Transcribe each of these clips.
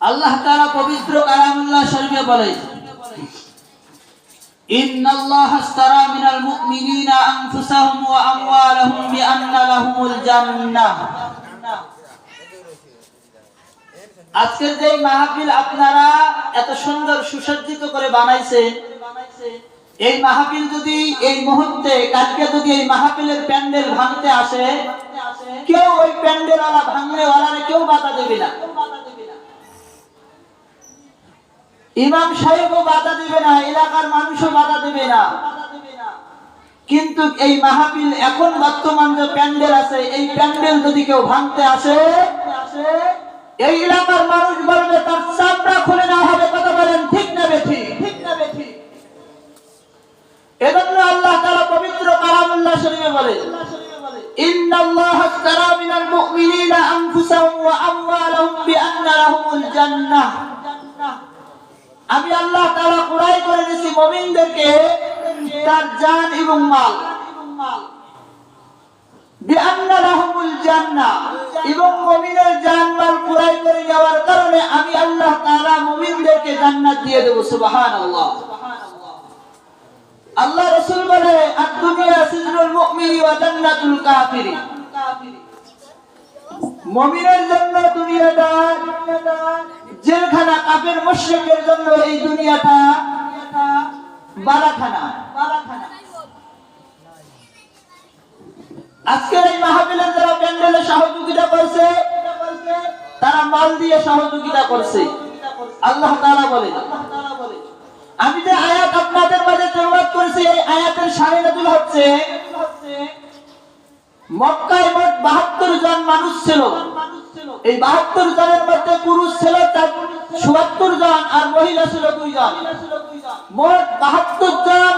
আল্লাহ তাআলা পবিত্র কালামুল্লাহ শরীফে বলে, ইন্নাল্লাহা আশতারা মিনাল মুমিনিনা আনফুসাহুম ওয়া আমওয়ালাহুম বিআন্না লাহুমুল জান্নাহ। আজকের যে মাহফিল আপনারা এত সুন্দর সুসজ্জিত করে বানাইছেন, এই মাহফিল যদি এই মুহূর্তে কালকে যদি এই মাহফিলের প্যান্ডেল ভাঙতে আসে, কেউ ওই প্যান্ডেলওয়ালা ভাঙনেওয়ালারে কেউ বাধা দেবে না, ইমাম সাহেবও বাধা দেবে না, এলাকার মানুষও বাধা দেবে না। কিন্তু এই মাহফিল এখন বর্তমান যে প্যান্ডেল আছে, এই প্যান্ডেল যদি কেউ ভাঙতে আসে, এই এলাকার মানুষ বলবে তার চামড়া খুলে নেওয়া হবে। কথা বলেন ঠিক না বেঠিক? এজন্য আল্লাহ তাআলা পবিত্র কালামুল্লাহ শরীফে বলে, ইন্নাল্লাহা আশতারা মিনাল মুমিনিনা আনফুসাহুম ওয়া আমওয়ালাহুম বিআন্না লাহুমুল জান্নাহ। আমি আল্লাহ তাআলা কুরাই করে দিয়েছি মুমিনদেরকে তার জান এবং মাল, বিআন্না লাহুমুল জান্নাহ, এবং মুমিনের জান মাল কুরাই করে নেওয়ার কারণে আমি আল্লাহ তাআলা মুমিনদেরকে জান্নাত দিয়ে দেব। সুবহানাল্লাহ। আল্লাহ রাসূল বলে, আদ-দুনিয়া সিজনুল মুমিনি ওয়া জান্নাতুল কাফিরি। মুমিনের জন্য দুনিয়াটা জেলখানা, কাফের মুশরিকের জন্য এই দুনিয়াটা বালাখানা। আজকের এই মাহফিলের যারা প্যান্ডেলে সহযোগিতা করছে, তারা মাল দিয়ে সহযোগিতা করছে। আল্লাহ তাআলা বলে, আমি যে আয়াত আপনাদের মাঝে তেলাওয়াত করেছি, এই আয়াতের শানে নাযিল হচ্ছে মক্কায় মোট 72 জন মানুষ ছিল। এই 72 জনের মধ্যে পুরুষ ছিল 74 জন আর মহিলা ছিল 2 জন। মোট 72 জন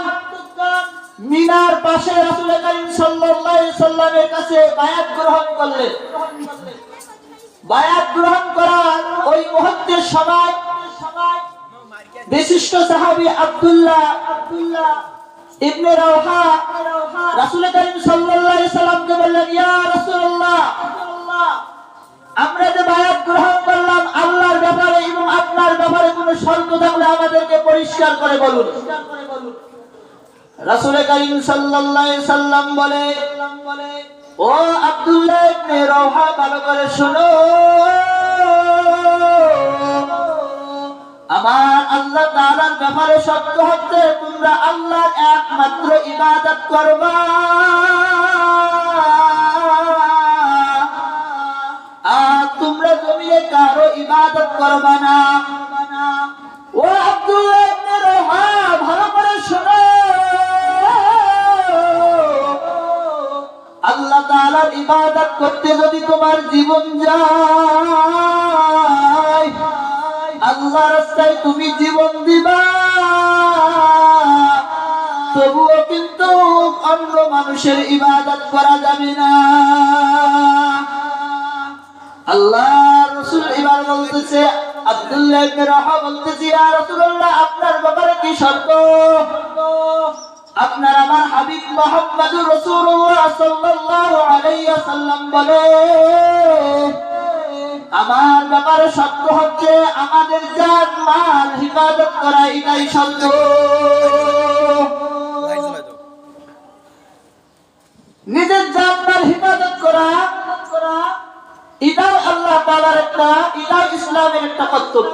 মিনার পাশে রাসূল করিম সাল্লাল্লাহু আলাইহি সাল্লামের কাছে বায়াত গ্রহণ করলেন। বায়াত গ্রহণ করার ওই মুহূর্তের সময় বিশিষ্ট সাহাবী আব্দুল্লাহ ইবনে রাওহা রাসূল করিম সাল্লাল্লাহু আলাইহি সাল্লামকে বললেন, ইয়া রাসূলুল্লাহ, আমরা যে বায়াত গ্রহণ করলাম আল্লাহর ব্যাপারে এবং আপনার ব্যাপারে কোনো শর্ত থাকলে আমাদেরকে পরিষ্কার করে বলুন। রাসূল করিম সাল্লাল্লাহু আলাইহি সাল্লাম বলে, ও আব্দুল্লাহ ইবনে রাওহা, ভালো করে শুনো, আমার আল্লাহ তাআলার ব্যাপারে শর্ত হচ্ছে তোমরা আল্লাহর একমাত্র ইবাদত করবা, আর তোমরা জমিনে কারো ইবাদত করবা না। ও আব্দুল্লাহ ইবনে রাওহা, ভালো করে শোনো, আল্লাহ তাআলার ইবাদত করতে যদি তোমার জীবন যায়, আল্লাহর রাস্তায় তুমি জীবন দিবা, তবুও কিন্তু অন্য মানুষের ইবাদত করা যাবে না। আল্লাহ রাসূল এবার বলতেছে, আব্দুল্লাহ ইবনে রাওহা বলতেছে, ইয়া রাসূলুল্লাহ, আপনার ব্যাপারে কি শর্ত? আপনার আমার হাবিব মুহাম্মদুর রাসূলুল্লাহ সাল্লাল্লাহু আলাইহি ওয়াসাল্লাম বলে, আমার ব্যাপারে শর্ত হচ্ছে আমাদের জান মাল হিফাজত করা, এটাই শর্ত। নিজের জান মাল হিফাজত করা, এটাও আল্লাহ তাআলার একটা, এটাও ইসলামের একটা কর্তব্য।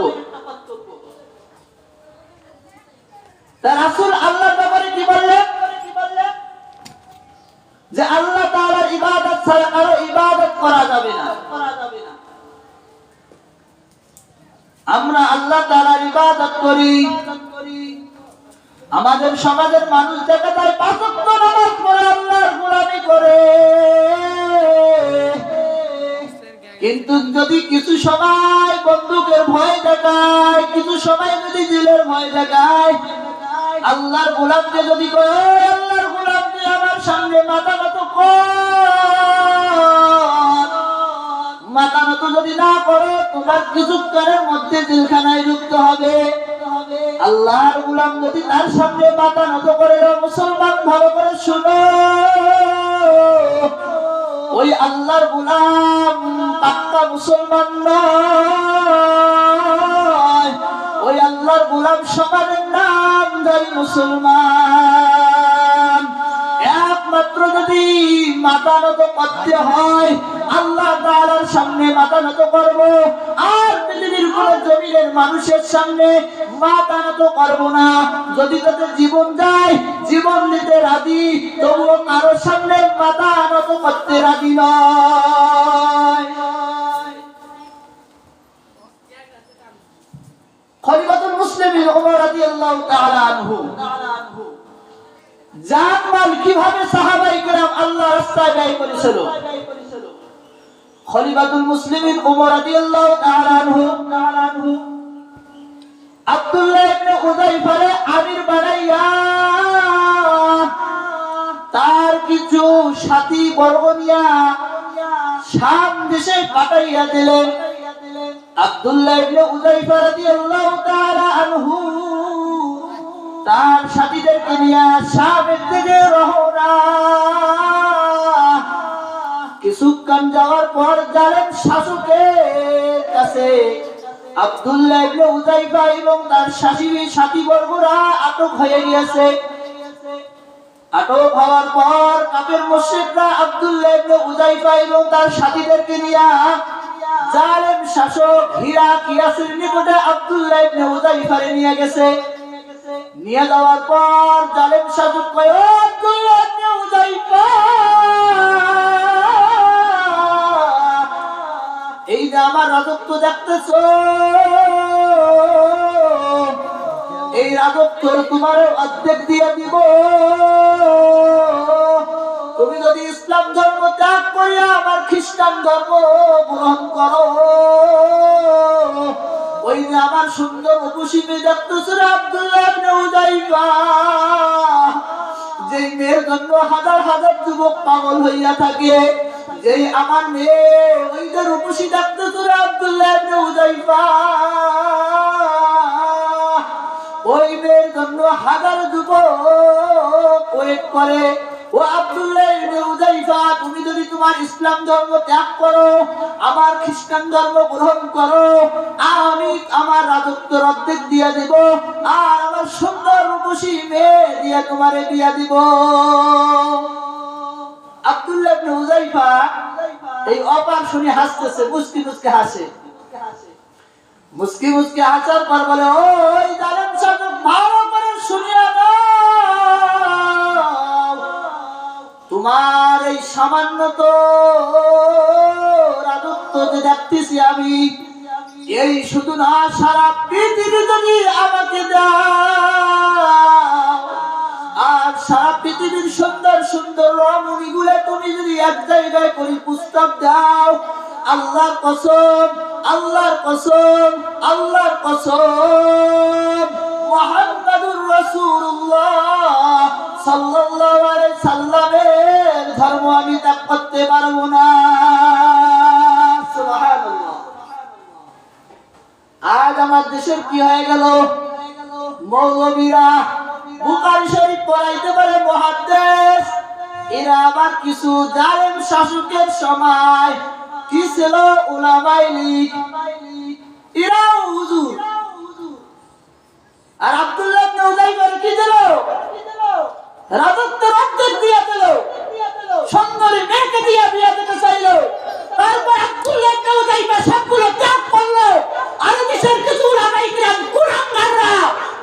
তার রাসূল আল্লাহর ব্যাপারে কি বললেন? যে আল্লাহ তাআলার ইবাদত ছাড়া কারো ইবাদত করা যাবে না। আমরা আল্লাহ তাআলার ইবাদত করি, আমাদের সমাজের মানুষ দেখা যায় 5 ওয়াক্ত নামাজ পড়ে আল্লাহর গোলামি করে, কিন্তু যদি কিছু সময় বন্দুকের ভয় দেখায়, কিছু সময় যদি জেলের ভয় দেখায়, আল্লাহর গোলামকে যদি কয়, আল্লাহর গোলামকে আমার সামনে মাথা নত কর, মাথা নত যদি না করে তোমার কিছুক্ষণের মধ্যে জেলখানায় ঢুকতে হবে। আল্লাহর গোলাম যদি তার সামনে মাথা নত করে, মুসলমান ভালো করে শুনো, ওই আল্লাহর গোলাম পাক্কা মুসলমান নয়। সমাজের নাম ধরি মুসলমান। একমাত্র যদি মাথা নত করতে হয় আল্লাহ তাআলার সামনে মাথা নত করব, আর পৃথিবীর কোন জমিনের মানুষের সামনে মাথা নত করব না। যদি তাদের জীবন যায় জীবন দিতে রাজি, তবুও কারোর সামনে মাথা নত করতে রাজি নয়। খলিফাতুল মুসলিমিন ওমর রাদিয়াল্লাহু তাআলা আনহু জানমাল কিভাবে সাহাবায়ে কেরাম আল্লাহর রাস্তায় ব্যয় করেছিল। খলিফাতুল মুসলিমিন ওমর রাদিয়াল্লাহু তাআলা আনহু আব্দুল্লাহ ইবনে উযাইফারে আমির বানাইয়া তার কিছু সাথী বর্গ নিয়া শাম দেশে পাঠাইয়া দিলেন। আব্দুল্লাহ ইবনে উযাইফা রাদিয়াল্লাহু তাআলা আনহু তার সাথীদেরকে নিয়ে শামের দিকে রওনা। কিছুক্ষণ যাওয়ার পর জালেম শাসকের কাছে আব্দুল্লাহ ইবনে উযাইফা এবং তার সাথীবর্গরা আটক হয়ে গিয়েছে। আটক হওয়ার পর কাফের মুশরিকরা আব্দুল্লাহ ইবনে উযাইফা এবং তার সাথীদেরকে নিয়ে জালেম শাসক হিরাকিয়াসের নিকটে আব্দুল্লাহ ইবনে উযাইফারে নিয়ে গেছে। নিয়ে যাওয়ার পর জালেম শাসক কয়, আব্দুল্লাহ ইবনে উযাইফা, এই যে আমার রাজত্ব দেখতেছো, এই রাজত্ব তোমার অর্ধেক দিয়ে দিব। তুমি যদি ইসলাম ধর্ম ত্যাগ করিয়া আমার খ্রিস্টান ধর্ম গ্রহণ করো, ওই যে আমার সুন্দর রূপসী মেয়ে দেখতেছো আব্দুল্লাহ ইবনে উযাইফা, যেই মেয়ের জন্য হাজার হাজার যুবক পাগল হইয়া থাকে, যেই আমার মেয়ে ওই যে রূপসী দেখতেছো আব্দুল্লাহ ইবনে উযাইফা, ওই মেয়ের জন্য হাজার যুবক ওয়েট করে। ও আব্দুল্লাহ ইবনে উযাইফা, তুমি যদি তোমার ইসলাম ধর্ম ত্যাগ করো, আমার খ্রিস্টান ধর্ম গ্রহণ করো, আমি আমার রাজত্ব অর্ধেক দিয়ে দিব, আর আমার সুন্দর রূপসী মেয়ে দিয়ে তোমারে দিয়ে দিব। আব্দুল্লাহ ইবনে উযাইফা এই অপার শুনে হাসতেছে, মুস্কি মুস্কি হাসে। মুস্কি মুস্কি হাসার পর বলে, ওই জালেম শাসক, ভালো করে শুনিয়া নাও, তোমার এই সামান্য তো রাজত্ব যে দেখতেছি আমি, এই শুধু না, সারা পৃথিবী যদি আমাকে দাও, আর সারা পৃথিবীর সুন্দর সুন্দর রমণী গুলো তুমি যদি এক জায়গায় করে প্রস্তাব দাও, আল্লাহর কসম, আল্লাহর কসম, আল্লাহর কসম, মুহাম্মাদুর রাসূলুল্লাহ সাল্লাল্লাহু আলাইহি সাল্লামের ধর্ম আমি ত্যাগ করতে পারবো না। সুবহানাল্লাহ। আজ আমার দেশের কি হয়ে গেল, মৌলবীরা বুখারী শরীফ পড়াইতে পারে মুহাদ্দিস, এরা আবার কিছু জালেম শাসকের সময় কি ছিল উলামায়ে লীগ, এরা হুজুর। আর আব্দুল্লাহ ইবনে উযাইফা কি দিল, রাজত্ব অর্ধেক দিয়ে দিল, সুন্দরী মেয়েকে দিয়ে বিয়ে দিতে চাইল। তারপর আব্দুল্লাহ ইবনে উযাইফা সবগুলো ত্যাগ করলো। আর দেশের কিছু উলামায়ে কিরাম কুলাঙ্গাররা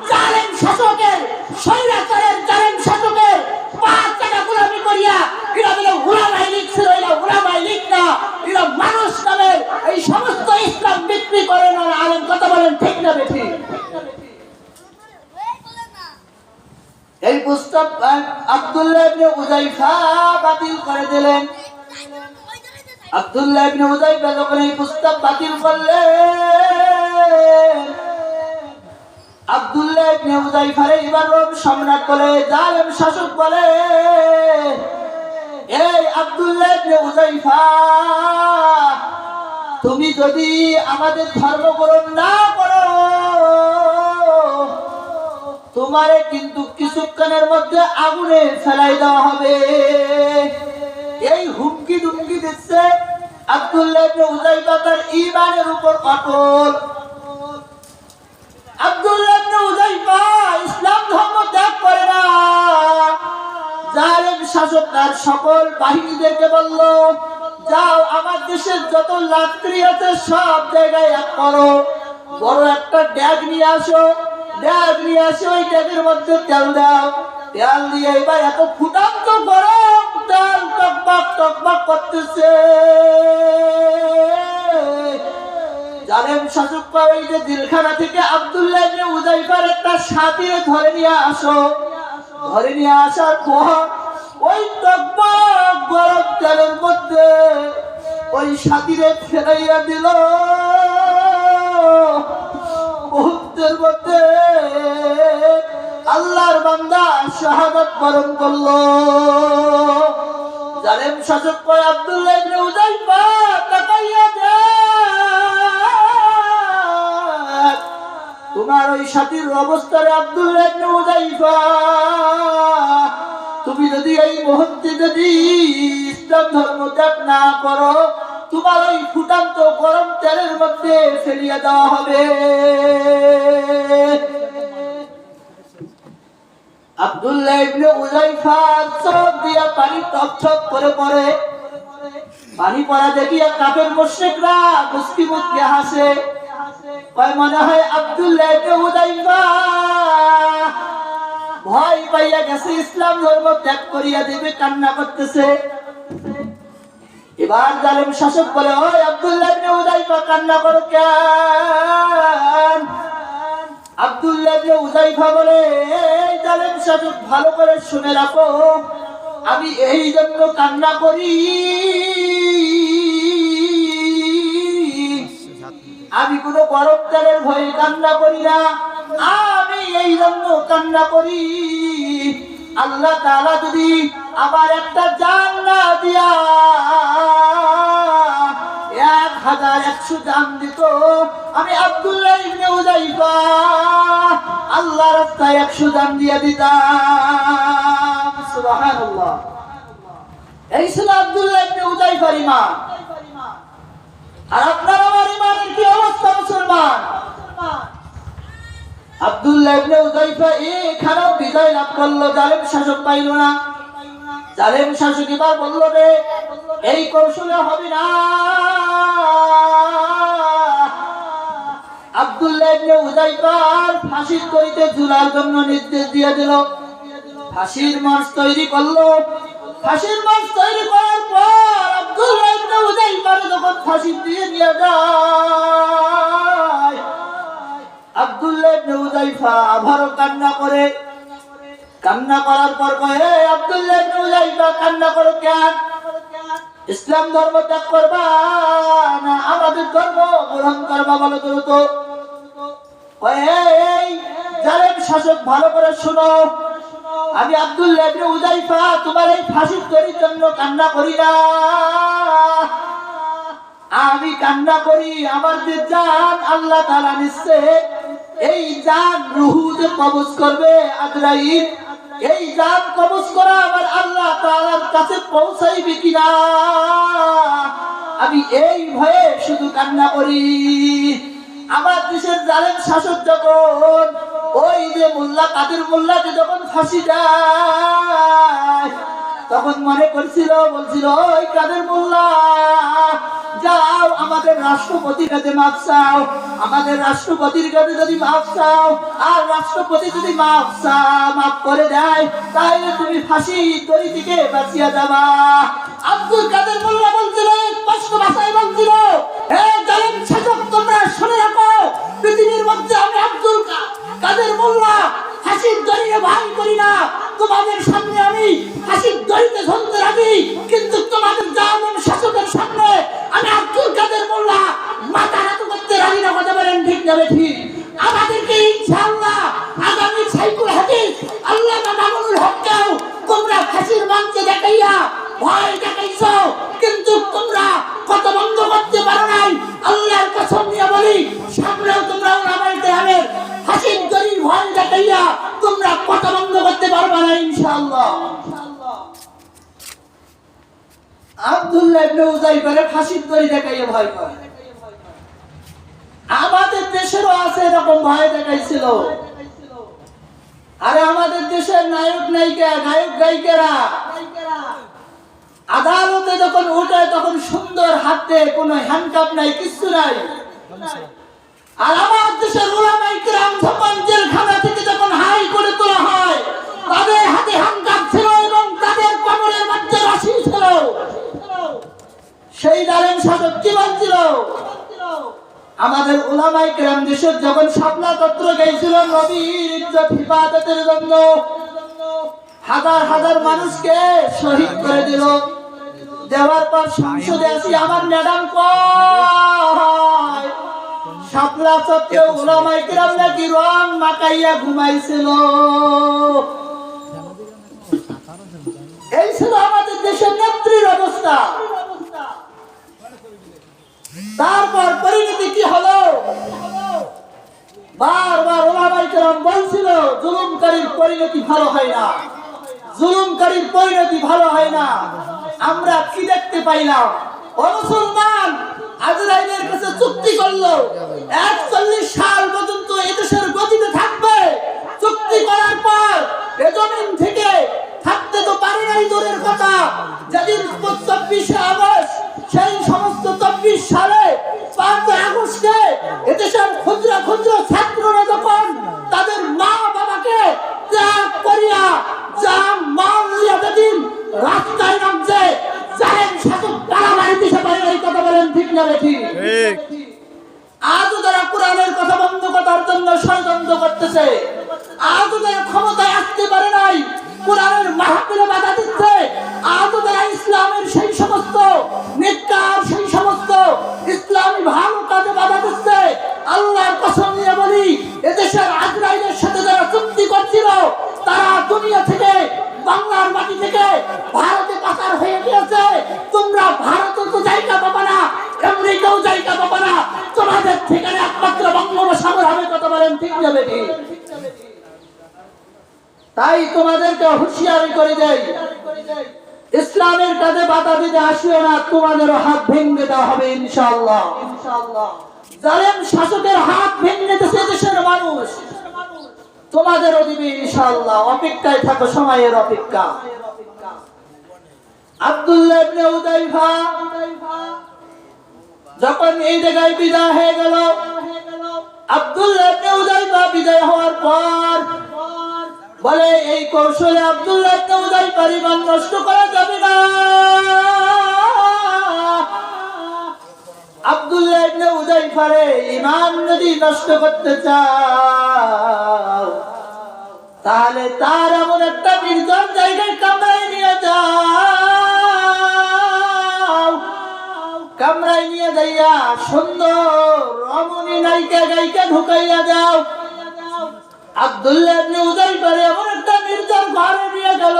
জালেম শাসকের, স্বৈরাচারের জালেম শাসকের পাঁচ টাকা গোলামি করিয়া এরা বলে উলামায়ে লীগ ছিল, এরা উলামায়ে লীগ না, এরা মানুষ নামের এই সমস্ত ইসলাম বিক্রি করে না। আলেম কথা বলেন, ঠিক না বেঠিক? এই প্রস্তাব আব্দুল্লাহ ইবনে উযাইফা বাতিল করে দিলেন। আব্দুল্লাহ ইবনে উযাইফা যখন এই প্রস্তাব বাতিল করলেন, আব্দুল্লাহ ইবনে উযাইফারে এবার রোম সম্রাট বলে, জালেম শাসক বলে, এই আব্দুল্লাহ ইবনে উযাইফা, তুমি যদি আমাদের ধর্ম গ্রহণ না করো, তোমারে কিন্তু কিছুক্ষণের মধ্যে আগুনে ফেলাই দেওয়া হবে। এই হুমকি দুমকি দিচ্ছে। আব্দুল্লাহ ইবনে উযাইফা তার ঈমানের উপর অটল। আব্দুল্লাহ ইবনে উযাইফা ইসলাম ধর্ম ত্যাগ করে না। জালেম শাসক তার সকল বাহিনীদেরকে বলল, যাও আমার দেশের যত লাকড়ি আছে সব জায়গায় এক করো, বড় একটা ড্যাগ নিয়ে আসো, ড্যাগ নিয়ে আসো, ওই ড্যাগের মধ্যে তেল দাও, তেল দিয়ে এবার এত ফুটান্ত গরম তেল টকবক টকবক করতেছে। জালেম শাসক কয়, যে জেলখানা থেকে আব্দুল্লাহ ইবনে উযাইফার একটা সাথী ধরে নিয়ে আসো। ধরে নিয়ে আসার পর ওই টকবক গরম তেলের মধ্যে ওই সাথীরে ফেলাইয়া দিল। মুহূর্তের মধ্যে আল্লাহর বান্দা শাহাদাত বরণ করলো। জালেম শাসক কয়, আব্দুল্লাহ ইবনে উযাইফা তাকাইয়া দেখ, তোমার ওই সাথীর অবস্থারে আব্দুল্লাহ ইবনে উযাইফা, তুমি যদি এই মুহূর্তে যদি ইসলাম ধর্ম ত্যাগ না করো, তোমার ওই ফুটান্ত গরম তেলের মধ্যে ফেলিয়ে দেওয়া হবে। আব্দুল্লাহ ইবনে উযাইফা চোখ দিয়া পানি টপটপ করে পড়ে। পানি পড়া দেখিয়া কাফের মুশরিকরা মুস্কি মুস্কি হাসে। কয়, মনে হয় আব্দুল্লাহ ইবনে উযাইফা ভয় পাইয়া গেছে, ইসলাম ধর্ম ত্যাগ করিয়া দেবে, কান্না করতেছে। এবার জালেম শাসক বলে, ওই আব্দুল্লাহ ইবনে উযাইফা কান্না করো কেন? আব্দুল্লাহ ইবনে উযাইফা বলে, এই জালেম শাসক ভালো করে শুনে রাখো, আমি এই জন্য কান্না করি, আমি কোনো গরম তেলের ভয়ে কান্না করি না, আমি এই জন্য কান্না করি, আল্লাহ তাআলা যদি আবার একটা জান না দিয়া 1100 জান দিত, আমি আব্দুল্লাহ ইবনে উযাইফা আল্লাহর রাস্তায় 100 জান দিয়ে দিতাম। সুবহানাল্লাহ। এই ছিল আব্দুল্লাহ ইবনে উযাইফার ঈমান। আর আপনার আমার ঈমানের কি অবস্থা মুসলমান? আব্দুল্লাহ ইবনে উযাইফা এখানেও বিজয় লাভ করলো, জালেম শাসক পাইল না। জালেম শাসক এবার বলল, রে এই কৌশলে হবে না। আব্দুল্লাহ ইবনে উযাইফার ফাঁসির দড়িতে ঝুলার জন্য নির্দেশ দিয়ে দিল। ফাঁসির মঞ্চ তৈরি করলো। ফাঁসির মঞ্চ তৈরি করার পর আব্দুল্লাহ ইবনে উযাইফার যখন ফাঁসি দিয়ে নিয়ে যায়, আব্দুল্লাহ ইবনে উযাইফা আবারও কান্না করে। কান্না করার পর কয়, আব্দুল্লাহ ইবনে উযাইফা কান্না করো কেন? ইসলাম ধর্ম ত্যাগ করবা না আমাদের ধর্ম গ্রহণ করবা বলো তো? এই জালেম শাসক ভালো করে শোনো, আমি আব্দুল্লাহ ইবনে উযাইফা তোমার এই ফাঁসির দড়ির জন্য কান্না করি না, আমি কান্না করি আমার যে জান আল্লাহ তাআলা নিচ্ছে, এই জান রূহ যে কবজ করবে আজরাইল, এই জান কবজ করা আমার আল্লাহ তাআলার কাছে পৌঁছাইবে কিনা, আমি এই ভয়ে শুধু কান্না করি। আমার দেশের জালেম শাসক যখন ওই যে মোল্লা কাদের মোল্লাকে যখন ফাঁসি দেয়, তখন মনে করছিল, বলছিল, ওই কাদের মোল্লা যাও আমাদের রাষ্ট্রপতির কাছে মাফ চাও, আমাদের রাষ্ট্রপতির কাছে যদি মাফ চাও, আর রাষ্ট্রপতি যদি মাফ করে দেয়, তাহলে তুমি ফাঁসি দড়ি থেকে বাঁচিয়া যাবা। আব্দুল কাদের মোল্লা বলছিল, স্পষ্ট ভাষায় বলছিল, হে জালেম শাসক তোমরা শুনে রাখো, পৃথিবীর মধ্যে আমি আব্দুল কাদের মোল্লা ফাঁসির দড়িতে ভয় করি না, তোমাদের সামনে আমি ফাঁসির দড়িতে ঝুলতে রাজি, কিন্তু তোমাদের জালেম শাসকের সামনে আমি আব্দুল কাদের মোল্লা মাথা নত করতে রাজি না। কথা বলেন ঠিক না ঠিক? আমাদেরকে ইনশাআল্লাহ আগামী সাইকুল হাদিস আল্লামা মামুনুল হককেও তোমরা ফাঁসির মঞ্চে দেখাইয়া ভয় দেখাইছো, কিন্তু তোমরা কত বন্ধ করতে পারো নাই। আল্লাহর কসম দিয়ে বলি, সামনেও তোমরা ওলামায়ে কেরামের ফাঁসির দড়ির ভয় দেখাইয়া তোমরা কত বন্ধ করতে পারবে না ইনশাআল্লাহ। আব্দুল্লাহ ইবনে উযাইফার ফাঁসির দড়ি দেখাইয়া ভয় করে। আমাদের দেশেরও আছে এরকম ভয় দেখাইছিল। আরে আমাদের দেশের নায়ক নায়িকা, গায়ক গায়িকারা আদালতে যখন উঠে তখন সুন্দর হাতে কোনো হ্যান্ডকাপ নাই, কিচ্ছু নাই। আর আমার দেশের উলামায়ে কিরাম যখন জেলখানা থেকে যখন হাই করে তোলা হয়, তাদের হাতে হ্যান্ডকাপ ছিল এবং তাদের কোমরের মধ্যে রশি ছিল। সেই জালেম শাসক কি বলছিল? আমাদের উলামায়ে কিরাম দেশের যখন শাপলা পত্র গেছিল নবীর ইজ্জত হিফাজতের জন্য, হাজার হাজার মানুষকে শহীদ করে দিল। দেওয়ার পর সংসদে আসি আমার ম্যাডাম কয় শাপলা চত্বরে উলামায়ে কিরাম নাকি রং মাখাইয়া ঘুমাইছিল। এই ছিল আমাদের দেশের নেত্রীর অবস্থা। তারপর পরিণতি কি হলো? বারবার উলামায়ে কিরাম বলছিল জুলুমকারীর পরিণতি ভালো হয় না, জুলুমকারীর পরিণতি ভালো হয় না। আমরা কি দেখতে পাইলাম? ও মুসলমান, আজরাইলের কাছে চুক্তি করলো 41 সাল পর্যন্ত এদেশের গতিতে থাকবে। চুক্তি করার পর এ জমিন থেকে থাকতে তো পারে নাই দূরের কথা। যেদিন 24 আগস্ট, সেই সমস্ত 24 সালে 5 আগস্টে এদেশের ক্ষুদ্র ক্ষুদ্র ছাত্ররা যখন তাদের মা বাবাকে ত্যাগ করিয়া জান মাল নিয়ে যেদিন রাস্তায় নামছে, জালেম শাসক তারা বাড়িতে এসে পারে এই কথা বলেন ঠিক না বেঠিক? আজও তারা কোরআনের কথা বন্ধ করার জন্য ষড়যন্ত্র করতেছে। আজও তারা ক্ষমতায় আসতে পারে নাই, কোরআনের মাহফিলে বাধা দিচ্ছে। আজও তারা ইসলামের সেই সমস্ত নেককার, সেই সমস্ত ইসলামী ভালো কাজে বাধা দিচ্ছে। আল্লাহর কসম নিয়ে বলি, এদেশের আজরাইলের সাথে যারা চুক্তি করছিল তারা দুনিয়া থেকে, বাংলার মাটি থেকে ভারতে পাচার হয়ে গিয়েছে। তোমরা ভারতে তো জায়গা পাবা না, আমেরিকাও জায়গা পাবা না, তোমাদের ঠিকানা একমাত্র বঙ্গোপসাগর হবে। কথা বলেন ঠিক যাবে কি? তাই তোমাদেরকে হুঁশিয়ারি করে দেই, ইসলামের কাজে বাধা দিতে আসিও না, তোমাদেরও হাত ভেঙে দেওয়া হবে ইনশাআল্লাহ। জালেম শাসকের হাত ভেঙে দিয়েছে দেশের মানুষ, তোমাদেরও দিবে ইনশাআল্লাহ। অপেক্ষায় থাকো, সময়ের অপেক্ষা। আব্দুল্লাহ ইবনে হুযায়ফা যখন এই জায়গায় বিদায় হয়ে গেল, আব্দুল্লাহ ইবনে হুযায়ফা বিদায় হওয়ার পর বলে এই কৌশলে আব্দুল্লাহ ইবনে হুযায়ফার ঈমান নষ্ট করা যাবে না। আব্দুল্লাহ ইবনে হুযায়ফার ঈমান যদি নষ্ট করতে চাও তাহলে তার এমন একটা নির্জন জায়গায় কামরায় নিয়ে যাও। কামরায় নিয়ে যাইয়া সুন্দর রমণী নায়িকা গায়িকা ঢুকাইয়া যাও। আব্দুল্লাহ ইবনে হুযায়ফার এমন একটা নির্জন ঘরে নিয়ে গেল।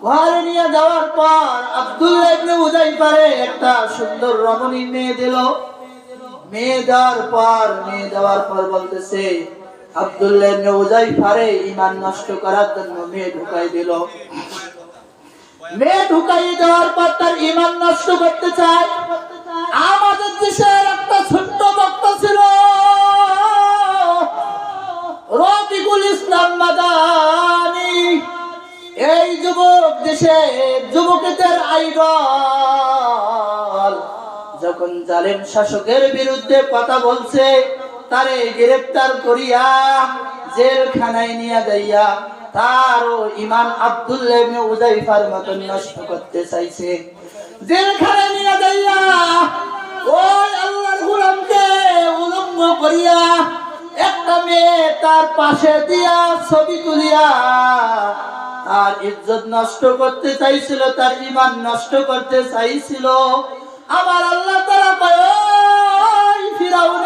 ঘরে নিয়ে যাওয়ার পর আব্দুল্লাহ ইবনে হুযায়ফার একটা সুন্দর রমণী মেয়ে দিল। মেয়ে দেওয়ার পর বলতেছে আব্দুল্লাহ ইবনে হুযায়ফার ঈমান নষ্ট করার জন্য মেয়ে ঢুকাই দিল। মেয়ে ঢুকাই দেওয়ার পর তার ঈমান নষ্ট করতে চায়। আমাদের দেশের একটা ছোট্ট বক্তা ছিল রফিকুল ইসলাম মাদানী। এই যুবক দেশের যুবকদের আইডল। যখন জালেম শাসকের বিরুদ্ধে কথা বলছে, তারে গ্রেফতার করিয়া জেলখানায় নিয়ে যাইয়া তারও ঈমান আব্দুল্লাহ ইবনে হুযায়ফার মতন নষ্ট করতে চাইছে। জেলখানায় নিয়ে যাইয়া ওই আল্লাহর গোলামকে উলঙ্গ করিয়া একটা মেয়ে তার পাশে দিয়া ছবি তুলিয়া তার ইজ্জত নষ্ট করতে চাইছিল, তার ঈমান নষ্ট করতে চাইছিল। আমার আল্লাহ তাআলা কয়, ওই ফিরাউন